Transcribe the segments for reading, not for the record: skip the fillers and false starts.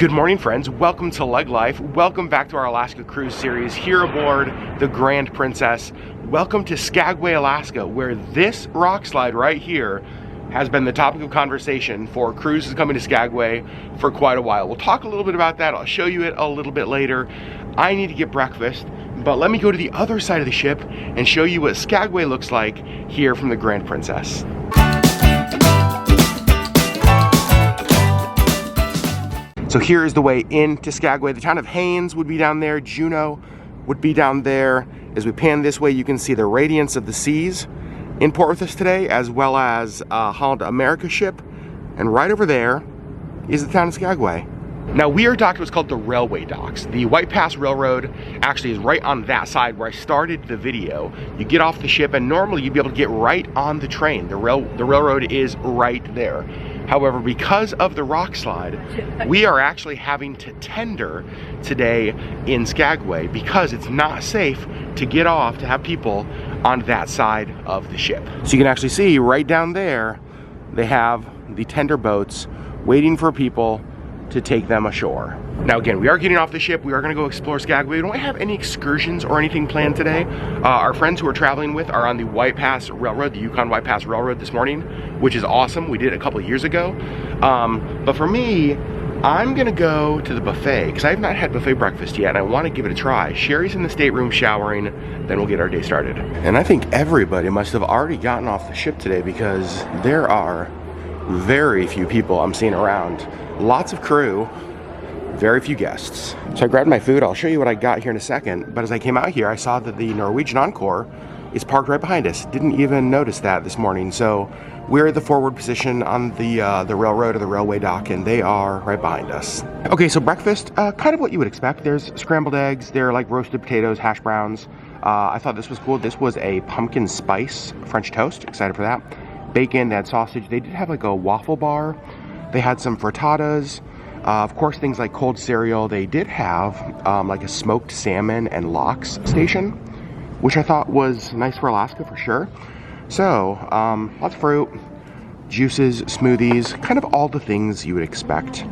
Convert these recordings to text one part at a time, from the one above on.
Good morning, friends. Welcome to LeggLife. Welcome back to our Alaska cruise series here aboard the Grand Princess. Welcome to Skagway, Alaska, where this rock slide right here has been the topic of conversation for cruises coming to Skagway for quite a while. We'll talk a little bit about that. I'll show you it a little bit later. I need to get breakfast, but let me go to the other side of the ship and show you what Skagway looks like here from the Grand Princess. So here is the way into Skagway. The town of Haines would be down there. Juneau would be down there. As we pan this way, you can see the radiance of the seas in port with us today, as well as Holland America ship. And right over there is the town of Skagway. Now we are docked what's called the railway docks. The White Pass Railroad actually is right on that side where I started the video. You get off the ship and normally you'd be able to get right on the train. The railroad is right there. However, because of the rock slide, we are actually having to tender today in Skagway because it's not safe to get off to have people on that side of the ship. So you can actually see right down there, they have the tender boats waiting for people to take them ashore. Now again, we are getting off the ship. We are gonna go explore Skagway. We don't have any excursions or anything planned today. Our friends who we're traveling with are on the White Pass Railroad, the Yukon White Pass Railroad this morning, which is awesome. We did it a couple of years ago. But for me, I'm gonna go to the buffet because I have not had buffet breakfast yet and I wanna give it a try. Sherri's in the stateroom showering, then we'll get our day started. And I think everybody must have already gotten off the ship today because there are very few people I'm seeing around. Lots of crew, very few guests. So I grabbed my food. I'll show you what I got here in a second. But as I came out here, I saw that the Norwegian Encore is parked right behind us. Didn't even notice that this morning. So we're at the forward position on the railroad or the railway dock, and they are right behind us. Okay, so breakfast, kind of what you would expect. There's scrambled eggs. They're like roasted potatoes, hash browns. I thought this was cool. This was a pumpkin spice French toast. Excited for that. Bacon, they had sausage. They did have like a waffle bar. They had some frittatas, of course things like cold cereal. They did have like a smoked salmon and lox station, which I thought was nice for Alaska for sure. So lots of fruit, juices, smoothies, kind of all the things you would expect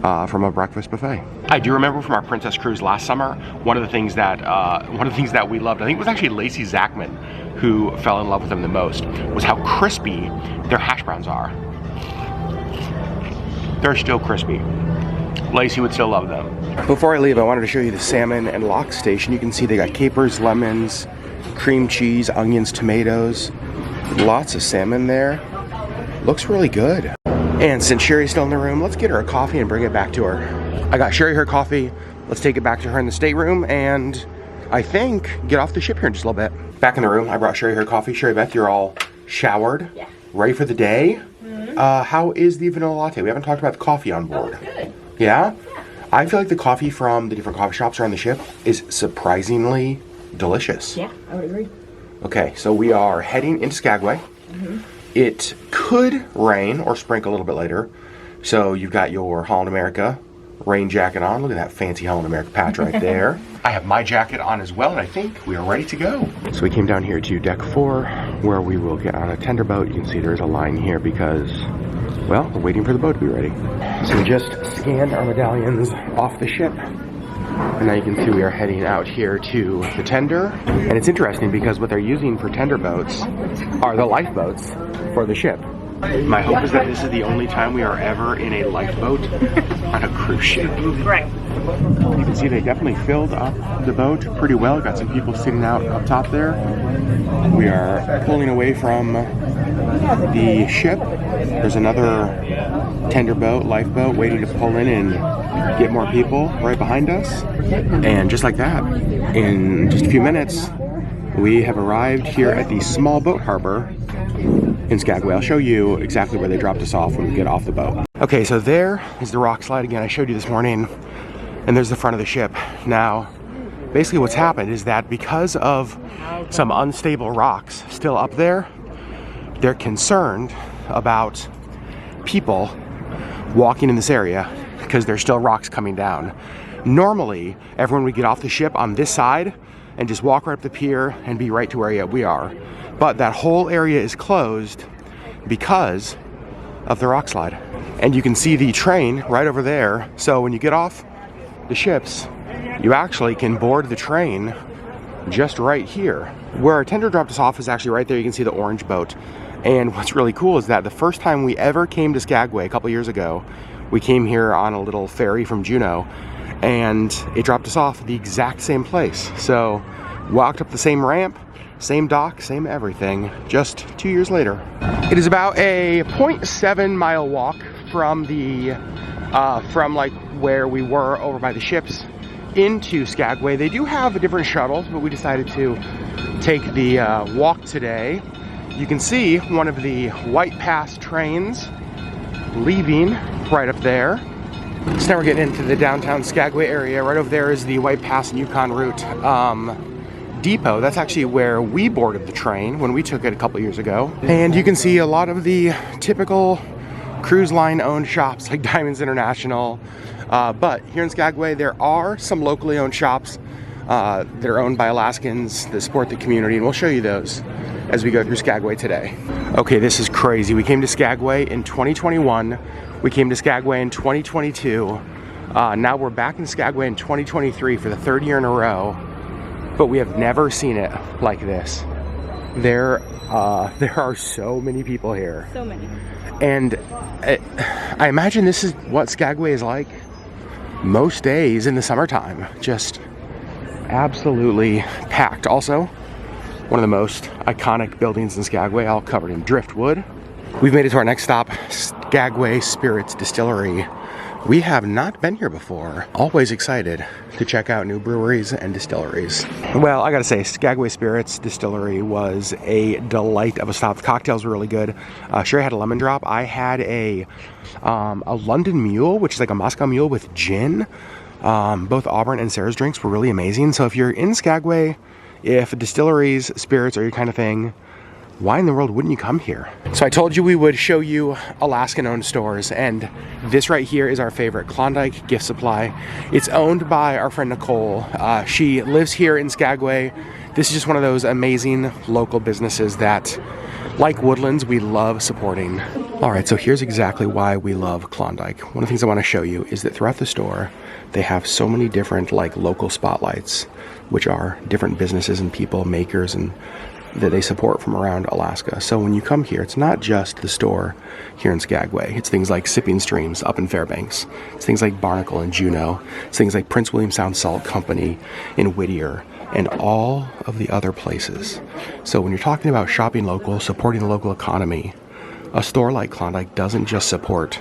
from a breakfast buffet. I do remember from our Princess cruise last summer, one of the things that we loved, I think it was actually Lacey Zachman who fell in love with them the most, was how crispy their hash browns are. They're still crispy. Lacey would still love them. Before I leave, I wanted to show you the salmon and lox station. You can see they got capers, lemons, cream cheese, onions, tomatoes. Lots of salmon there. Looks really good. And since Sherri's still in the room, let's get her a coffee and bring it back to her. I got Sherri her coffee. Let's take it back to her in the stateroom and I think get off the ship here in just a little bit. Back in the room, I brought Sherri her coffee. Sherri Beth, you're all showered, yeah, ready for the day. How is the vanilla latte? We haven't talked about the coffee on board. Oh, good. Yeah? I feel like the coffee from the different coffee shops around the ship is surprisingly delicious. Yeah, I would agree. Okay, so we are heading into Skagway. It could rain or sprinkle a little bit later. So you've got your Holland America rain jacket on. Look at that fancy Holland America patch right there. I have my jacket on as well, and I think we are ready to go. So we came down here to deck 4, where we will get on a tender boat. You can see there's a line here because, well, we're waiting for the boat to be ready. So we just scanned our medallions off the ship, and now you can see we are heading out here to the tender. And it's interesting because what they're using for tender boats are the lifeboats for the ship. My hope is that this is the only time we are ever in a lifeboat on a cruise ship. Right. You can see they definitely filled up the boat pretty well. Got some people sitting out up top there. We are pulling away from the ship. There's another tender boat, lifeboat, waiting to pull in and get more people right behind us. And just like that, in just a few minutes, we have arrived here at the small boat harbor in Skagway. I'll show you exactly where they dropped us off when we get off the boat. Okay, so there is the rock slide again I showed you this morning, and there's the front of the ship. Now, basically what's happened is that because of some unstable rocks still up there, they're concerned about people walking in this area because there's still rocks coming down. Normally, everyone would get off the ship on this side and just walk right up the pier and be right to where we are. But that whole area is closed because of the rock slide. And you can see the train right over there. So when you get off the ships, you actually can board the train just right here. Where our tender dropped us off is actually right there. You can see the orange boat. And what's really cool is that the first time we ever came to Skagway a couple years ago, we came here on a little ferry from Juneau, and it dropped us off at the exact same place. So walked up the same ramp, same dock, same everything, just 2 years later. It is about a 0.7 mile walk from the from like where we were over by the ships into Skagway. They do have different shuttles, but we decided to take the walk today. You can see one of the White Pass trains leaving right up there. So now we're getting into the downtown Skagway area. Right over there is the White Pass and Yukon route depot. That's actually where we boarded the train when we took it a couple years ago. And you can see a lot of the typical cruise line owned shops like Diamonds International. But here in Skagway, there are some locally owned shops that are owned by Alaskans that support the community, and we'll show you those as we go through Skagway today. Okay, this is crazy. We came to Skagway in 2021. We came to Skagway in 2022. Now we're back in Skagway in 2023 for the third year in a row, but we have never seen it like this. There are so many people here. So many. And I imagine this is what Skagway is like most days in the summertime. Just absolutely packed. Also, one of the most iconic buildings in Skagway, all covered in driftwood. We've made it to our next stop, Skagway Spirits Distillery. We have not been here before. Always excited to check out new breweries and distilleries. Well, I gotta say, Skagway Spirits Distillery was a delight of a stop. The cocktails were really good. Sherri had a lemon drop. I had a London Mule, which is like a Moscow Mule with gin. Both Auburn and Sarah's drinks were really amazing. So if you're in Skagway, if distilleries, spirits are your kind of thing, why in the world wouldn't you come here? So I told you we would show you Alaskan-owned stores, and this right here is our favorite, Klondike Gift Supply. It's owned by our friend Nicole. She lives here in Skagway. This is just one of those amazing local businesses that, like Woodlands, we love supporting. All right, so here's exactly why we love Klondike. One of the things I want to show you is that throughout the store, they have so many different like local spotlights, which are different businesses and people, makers, and that they support from around Alaska. So when you come here, it's not just the store here in Skagway. It's things like Sipping Streams up in Fairbanks. It's things like Barnacle in Juneau. It's things like Prince William Sound Salt Company in Whittier, and all of the other places. So when you're talking about shopping local, supporting the local economy, a store like Klondike doesn't just support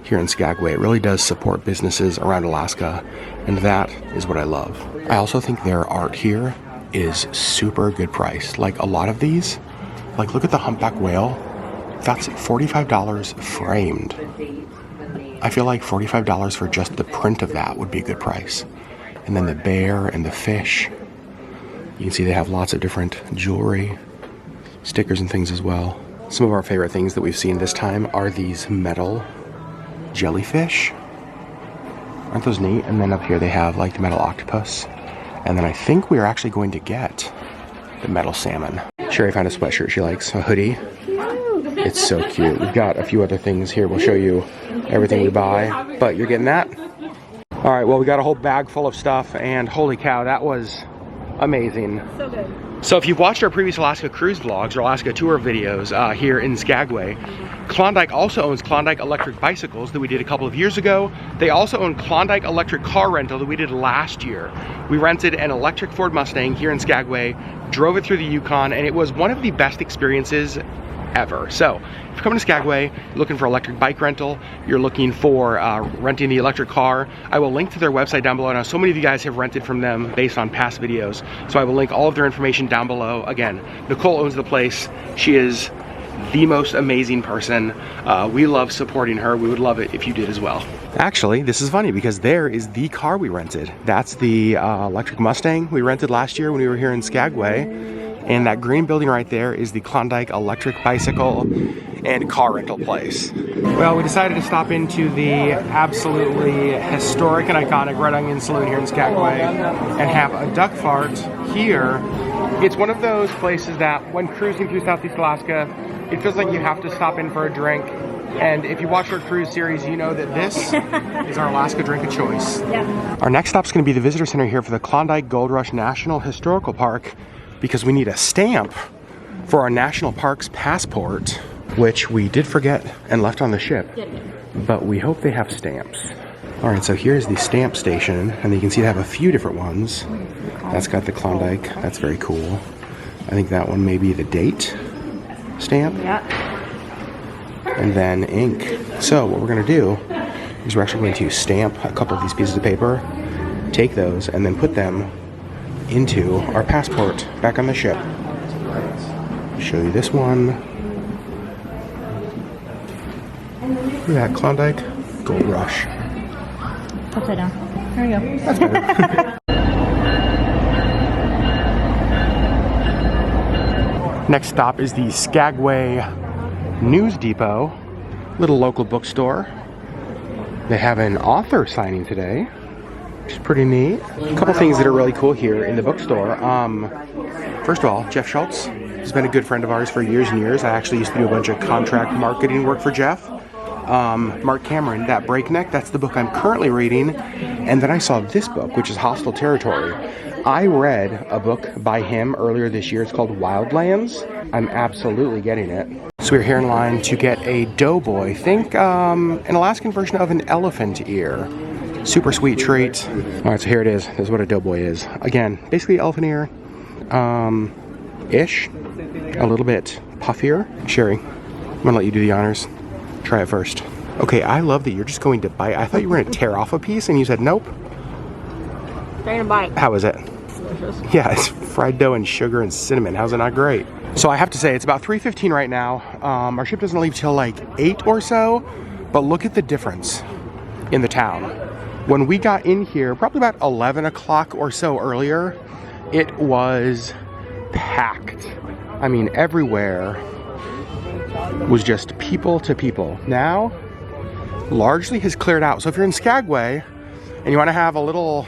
here in Skagway. It really does support businesses around Alaska, and that is what I love. I also think their art here is super good priced. Like a lot of these, like look at the humpback whale. That's $45 framed. I feel like $45 for just the print of that would be a good price. And then the bear and the fish. You can see they have lots of different jewelry, stickers and things as well. Some of our favorite things that we've seen this time are these metal jellyfish. Aren't those neat? And then up here they have like the metal octopus. And then I think we are actually going to get the metal salmon. Sherri found a sweatshirt she likes, a hoodie. It's so cute. We've got a few other things here. We'll show you everything we buy, but you're getting that? All right, well, we got a whole bag full of stuff, and holy cow, that was amazing. So good. So if you've watched our previous Alaska cruise vlogs or Alaska tour videos here in Skagway, Klondike also owns Klondike electric bicycles that we did a couple of years ago. They also own Klondike electric car rental that we did last year. We rented an electric Ford Mustang here in Skagway, drove it through the Yukon, and it was one of the best experiences ever. So if you're coming to Skagway, you're looking for electric bike rental, you're looking for renting the electric car, I will link to their website down below. Now, so many of you guys have rented from them based on past videos, so I will link all of their information down below. Again, Nicole owns the place. She is the most amazing person. We love supporting her. We would love it if you did as well. Actually, this is funny because there is the car we rented. That's the electric Mustang we rented last year when we were here in Skagway. And that green building right there is the Klondike electric bicycle and car rental place. Well, we decided to stop into the absolutely historic and iconic Red Onion Saloon here in Skagway and have a duck fart here. It's one of those places that when cruising through Southeast Alaska, it feels like you have to stop in for a drink And if you watch our cruise series, you know that this is our Alaska drink of choice. Yeah. Our next stop is going to be the visitor center here for the Klondike Gold Rush National Historical Park, because we need a stamp for our national parks passport, which we did forget and left on the ship. But we hope they have stamps. All right, so here's the stamp station, and you can see they have a few different ones. That's got the Klondike. That's very cool. I think that one may be the date stamp. Yeah. And then ink. So what we're gonna do is we're actually going to stamp a couple of these pieces of paper, take those, and then put them into our passport back on the ship. Show you this one. Look at that, Klondike Gold Rush. Upside down. There we go. That's better. Next stop is the Skagway News Depot, little local bookstore. They have an author signing today, which is pretty neat. A couple things that are really cool here in the bookstore. First of all, Jeff Schultz has been a good friend of ours for years and years. I actually used to do a bunch of contract marketing work for Jeff. Mark Cameron, That Breakneck, that's the book I'm currently reading. And then I saw this book, which is Hostile Territory. I read a book by him earlier this year. It's called Wildlands. I'm absolutely getting it. So we're here in line to get a doughboy. Think an Alaskan version of an elephant ear. Super sweet treat. All right, so here it is. This is what a doughboy is. Again, basically elephant ear, ish, a little bit puffier. Sherri, I'm gonna let you do the honors. Try it first. Okay, I love that you're just going to bite. I thought you were gonna tear off a piece and you said nope. Taking a bite. How is it? Delicious. Yeah, it's fried dough and sugar and cinnamon. How's it not great? So I have to say, it's about 3:15 right now. Our ship doesn't leave till like 8 or so, but look at the difference in the town. When we got in here, probably about 11 o'clock or so earlier, it was packed. I mean, everywhere was just people to people. Now, largely has cleared out. So if you're in Skagway and you want to have a little,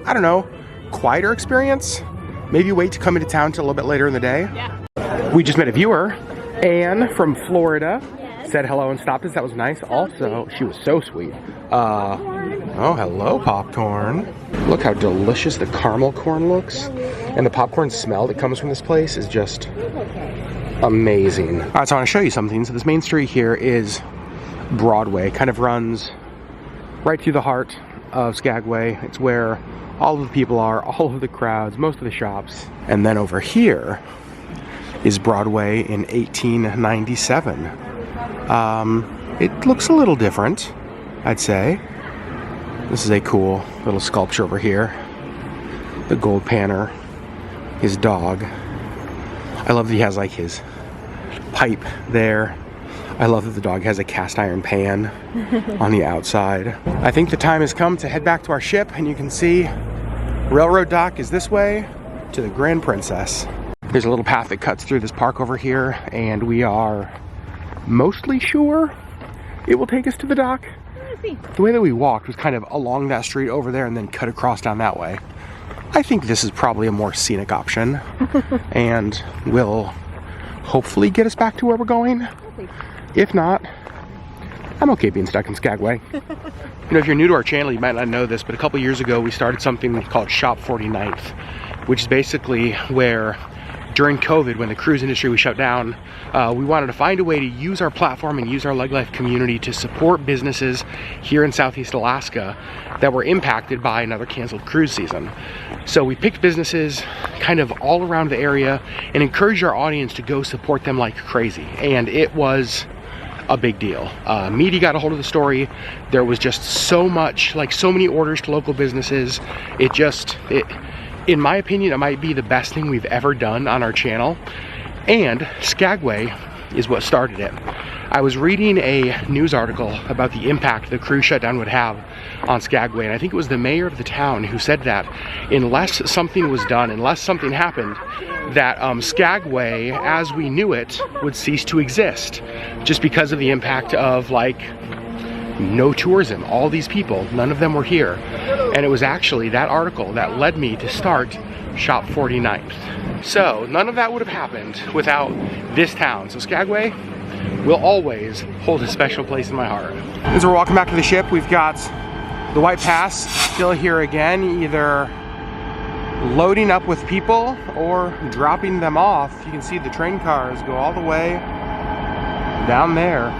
I don't know, quieter experience, maybe wait to come into town till a little bit later in the day. Yeah. We just met a viewer, Anne from Florida, said hello and stopped us. That was nice. Also, she was so sweet. Oh, hello, popcorn. Look how delicious the caramel corn looks. And the popcorn smell that comes from this place is just amazing. All right, so I want to show you something. So this main street here is Broadway. Kind of runs right through the heart of Skagway. It's where all of the people are, all of the crowds, most of the shops. And then over here is Broadway in 1897. It looks a little different, I'd say. This is a cool little sculpture over here. The gold panner, his dog. I love that he has like his pipe there. I love that the dog has a cast iron pan on the outside. I think the time has come to head back to our ship, and you can see railroad dock is this way to the Grand Princess. There's a little path that cuts through this park over here, and we are mostly sure it will take us to the dock. The way that we walked was kind of along that street over there and then cut across down that way. I think this is probably a more scenic option and will hopefully get us back to where we're going. If not, I'm okay being stuck in Skagway. You know, if you're new to our channel, you might not know this, but a couple years ago we started something called Shop 49th, which is basically where during COVID, when the cruise industry was shut down, we wanted to find a way to use our platform and use our LeggLife community to support businesses here in Southeast Alaska that were impacted by another canceled cruise season. So we picked businesses kind of all around the area and encouraged our audience to go support them like crazy. And it was a big deal. Media got a hold of the story. There was just so much, like so many orders to local businesses. In my opinion, it might be the best thing we've ever done on our channel. And Skagway is what started it. I was reading a news article about the impact the cruise shutdown would have on Skagway, and I think it was the mayor of the town who said that unless something was done, unless something happened, that Skagway, as we knew it, would cease to exist, just because of the impact of like no tourism. All these people, none of them were here. And it was actually that article that led me to start Shop 49th. So none of that would have happened without this town. So Skagway, will always hold a special place in my heart. As we're walking back to the ship, we've got the White Pass still here again, either loading up with people or dropping them off. You can see the train cars go all the way down there.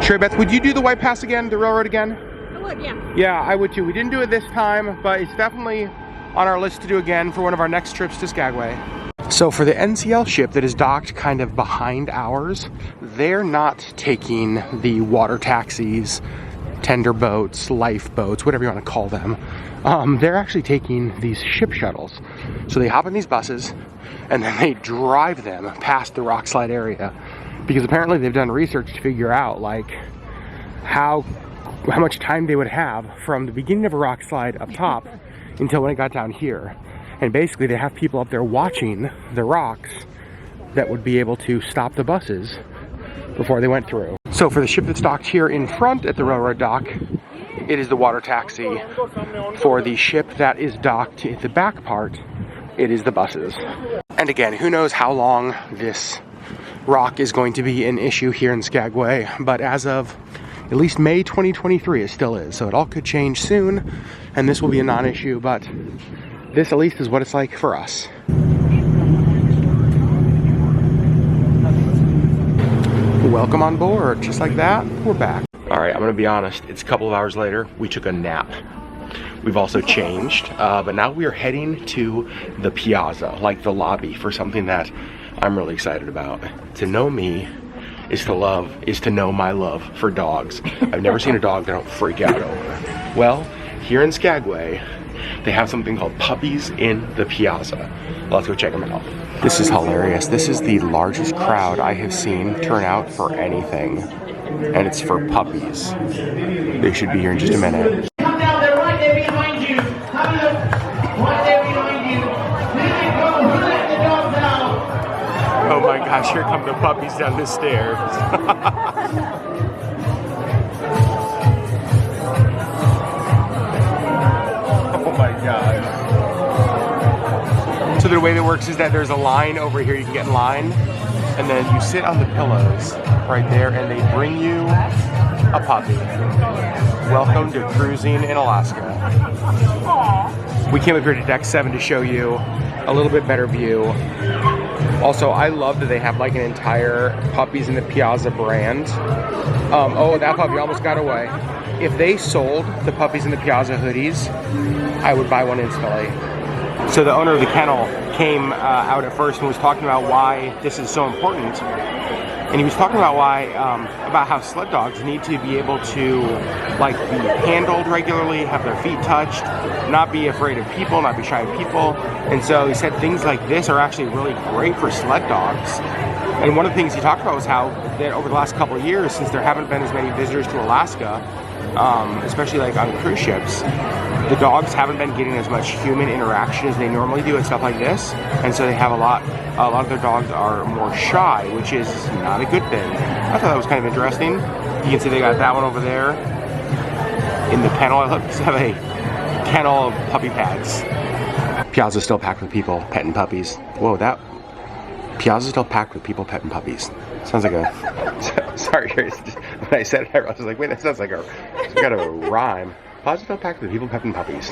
Sherri Beth, would you do the White Pass again, the railroad again? I would, yeah. Yeah, I would too. We didn't do it this time, but it's definitely on our list to do again for one of our next trips to Skagway. So for the NCL ship that is docked kind of behind ours, they're not taking the water taxis, tender boats, lifeboats, whatever you want to call them. They're actually taking these ship shuttles. So they hop in these buses and then they drive them past the rock slide area, because apparently they've done research to figure out like how much time they would have from the beginning of a rock slide up top until when it got down here. And basically they have people up there watching the rocks that would be able to stop the buses before they went through. So for the ship that's docked here in front at the railroad dock, it is the water taxi. For the ship that is docked at the back part, it is the buses. And again, who knows how long this rock is going to be an issue here in Skagway, but as of at least May 2023 it still is. So it all could change soon and this will be a non-issue, but this at least is what it's like for us. Welcome on board. Just like that, we're back. All right, I'm gonna be honest, it's a couple of hours later. We took a nap. We've also changed, but now we are heading to the piazza, like the lobby, for something that I'm really excited about. To know me is to know my love for dogs. I've never seen a dog that I don't freak out over. Well, here in Skagway, they have something called puppies in the piazza. Let's go check them out. This is hilarious. This is the largest crowd I have seen turn out for anything. And it's for puppies. They should be here in just a minute. Come down, they're right there behind you. Come up, right there behind you. Let it go, let the dogs out. Oh my gosh, here come the puppies down the stairs. Oh my gosh. So the way that works is that there's a line over here, you can get in line, and then you sit on the pillows right there and they bring you a puppy. Welcome to cruising in Alaska. We came up here to deck 7 to show you a little bit better view. Also, I love that they have like an entire Puppies in the Piazza brand. Oh, that puppy almost got away. If they sold the Puppies in the Piazza hoodies, I would buy one instantly. So the owner of the kennel came out at first and was talking about why this is so important. And he was talking about about how sled dogs need to be able to like be handled regularly, have their feet touched, not be afraid of people, not be shy of people. And so he said things like this are actually really great for sled dogs. And one of the things he talked about was how that over the last couple of years, since there haven't been as many visitors to Alaska, especially like on cruise ships, the dogs haven't been getting as much human interaction as they normally do and stuff like this. And so they have a lot of their dogs are more shy, which is not a good thing. I thought that was kind of interesting. You can see they got that one over there in the kennel. I love to have a kennel of puppy pads. Piazza's still packed with people petting puppies. Whoa, that Piazza's still packed with people petting puppies. Sounds like a, sorry, when I said it, I was like, wait, that sounds like it's got a rhyme. Piazza's still packed with people petting puppies.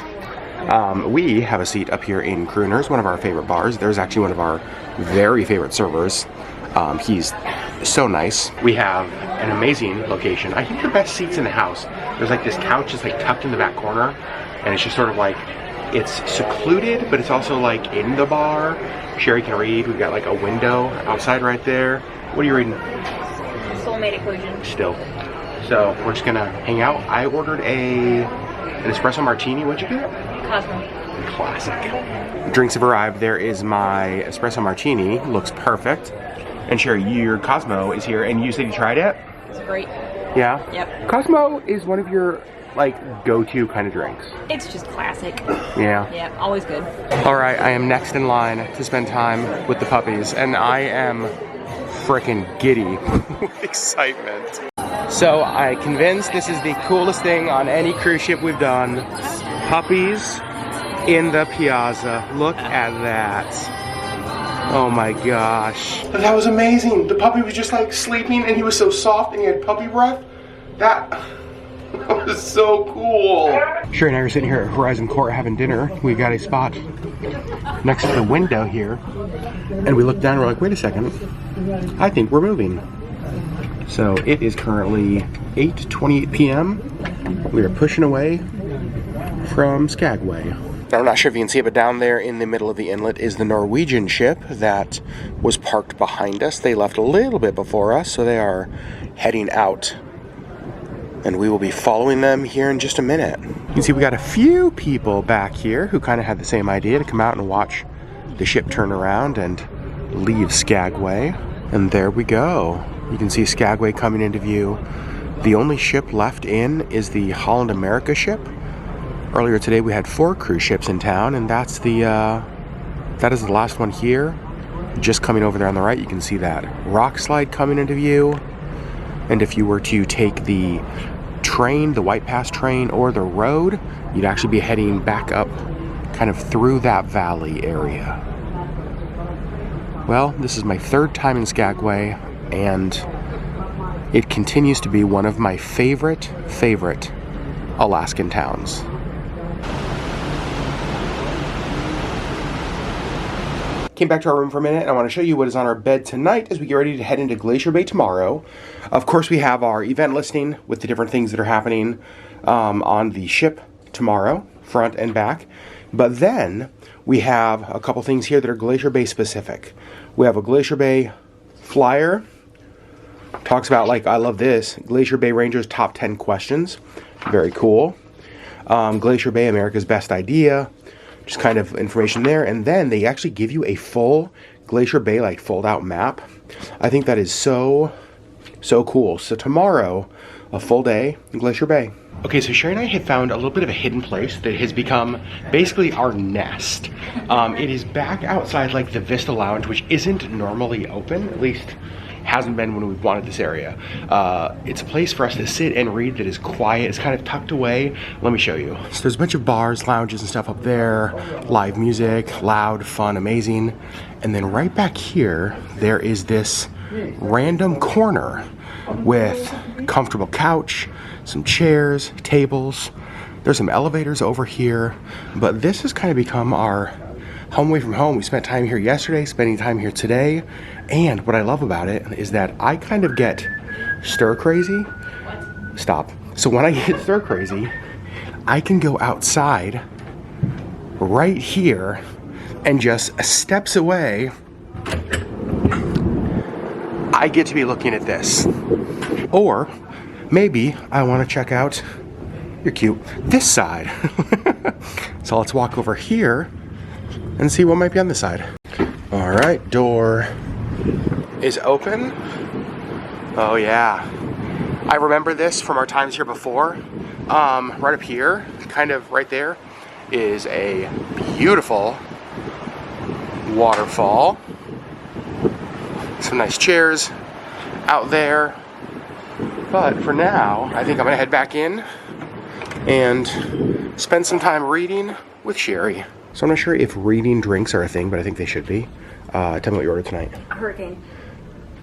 We have a seat up here in Crooners, one of our favorite bars. There's actually one of our very favorite servers. He's so nice. We have an amazing location. I think the best seats in the house. There's like this couch just like tucked in the back corner, and it's just sort of like, it's secluded, but it's also like in the bar. Sherri can read. We've got like a window outside right there. What are you reading? Soulmate Equation. Still. So we're just gonna hang out. I ordered an espresso martini. What'd you get? Cosmo. Classic. Drinks have arrived. There is my espresso martini. Looks perfect. And Sherri, your Cosmo is here, and you said you tried it? It's great. Yeah? Yep. Cosmo is one of your like go-to kind of drinks. It's just classic. Yeah. Yeah, always good. All right, I am next in line to spend time with the puppies, and I am freaking giddy with excitement. So I convinced this is the coolest thing on any cruise ship we've done. Puppies in the Piazza. Look at that. Oh my gosh. That was amazing. The puppy was just like sleeping and he was so soft and he had puppy breath. That was so cool. Sherri and I are sitting here at Horizon Court having dinner. We got a spot next to the window here. And we look down and we're like, wait a second. I think we're moving. So it is currently 8:28 p.m. We are pushing away from Skagway. Now, I'm not sure if you can see it, but down there in the middle of the inlet is the Norwegian ship that was parked behind us. They left a little bit before us, so they are heading out. And we will be following them here in just a minute. You can see we got a few people back here who kind of had the same idea to come out and watch the ship turn around and leave Skagway. And there we go. You can see Skagway coming into view. The only ship left in is the Holland America ship. Earlier today we had 4 cruise ships in town, and that is the last one here. Just coming over there on the right, you can see that rock slide coming into view. And if you were to take the train, the White Pass train, or the road, you'd actually be heading back up kind of through that valley area. Well, this is my 3rd time in Skagway, and it continues to be one of my favorite Alaskan towns. Came back to our room for a minute, and I want to show you what is on our bed tonight as we get ready to head into Glacier Bay tomorrow. Of course, we have our event listing with the different things that are happening on the ship tomorrow, front and back. But then we have a couple things here that are Glacier Bay specific. We have a Glacier Bay flyer. Talks about, like, I love this, Glacier Bay Rangers top 10 questions. Very cool. Glacier Bay, America's best idea. Just kind of information there. And then they actually give you a full Glacier Bay, like, fold out map. I think that is so cool. So tomorrow, a full day in Glacier Bay. Okay, so Sherri and I have found a little bit of a hidden place that has become basically our nest. It is back outside, like, the Vista Lounge, which isn't normally open, at least hasn't been when we've wanted this area. It's a place for us to sit and read that is quiet. It's kind of tucked away. Let me show you. So there's a bunch of bars, lounges, and stuff up there. Live music, loud, fun, amazing. And then right back here, there is this random corner with comfortable couch, some chairs, tables. There's some elevators over here. But this has kind of become our home away from home. We spent time here yesterday, spending time here today. And what I love about it is that I kind of get stir crazy. Stop. So when I get stir crazy, I can go outside right here and just steps away, I get to be looking at this. Or maybe I want to check out, you're cute, this side. So let's walk over here and see what might be on this side. All right, door is open. Oh yeah. I remember this from our times here before. Right up here, kind of right there, is a beautiful waterfall. Some nice chairs out there. But for now, I think I'm gonna head back in and spend some time reading with Sherri. So I'm not sure if reading drinks are a thing, but I think they should be. Tell me what you ordered tonight. A hurricane.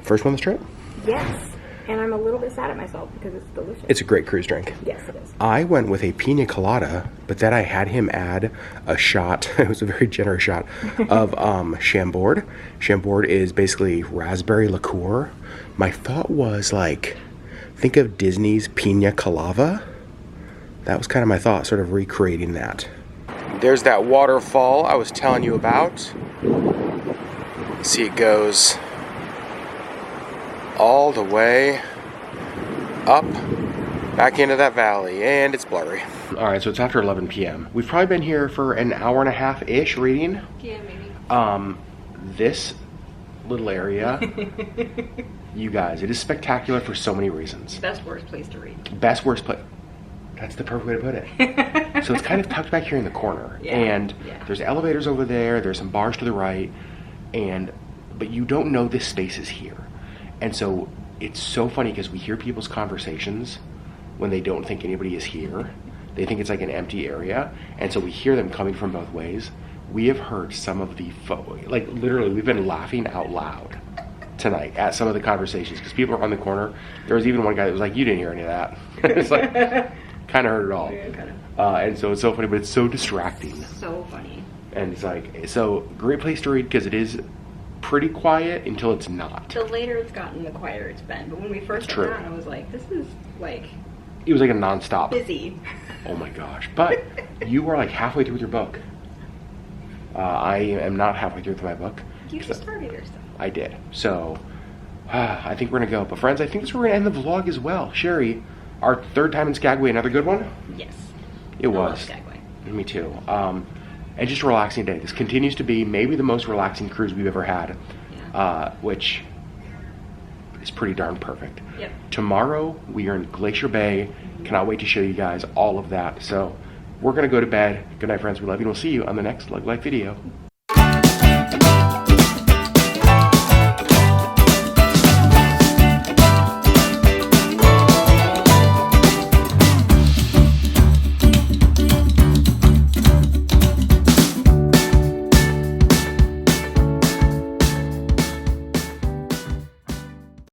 First one on this trip? Yes. And I'm a little bit sad at myself because it's delicious. It's a great cruise drink. Yes, it is. I went with a pina colada, but then I had him add a shot. It was a very generous shot of Chambord. Chambord is basically raspberry liqueur. My thought was, like, think of Disney's Pina Colada. That was kind of my thought, sort of recreating that. There's that waterfall I was telling you about. See, it goes all the way up back into that valley, and it's blurry. All right, so it's after 11 p.m. We've probably been here for an hour and a half-ish reading. Yeah, maybe. This little area, you guys, it is spectacular for so many reasons. Best worst place to read. Best worst place. That's the perfect way to put it. So it's kind of tucked back here in the corner, and there's elevators over there. There's some bars to the right, but you don't know this space is here. And so it's so funny because we hear people's conversations when they don't think anybody is here. They think it's like an empty area. And so we hear them coming from both ways. we have heard some of the, like literally, we've been laughing out loud tonight at some of the conversations because people are on the corner. There was even one guy that was like, you didn't hear any of that. It's like, kind of heard it all. Yeah, kind of. And so it's so funny, but it's so distracting. So funny. And it's like, so great place to read because it is pretty quiet until it's not. The later it's gotten, the quieter it's been. But when we first True. got on, I was like, this is like It was like a nonstop. busy. Oh my gosh. But you are like halfway through with your book. I am not halfway through with my book. You just started your stuff. I did. So I think we're going to go. But friends, I think that's where we're going to end the vlog as well. Sherri, our third time in Skagway, another good one? Yes. It I love was. Skagway. Me too. And just a relaxing day. This continues to be maybe the most relaxing cruise we've ever had, Yeah. which is pretty darn perfect. Yep. Tomorrow we are in Glacier Bay. Cannot wait to show you guys all of that. So we're going to go to bed. Good night, friends. We love you. And we'll see you on the next LeggLife video.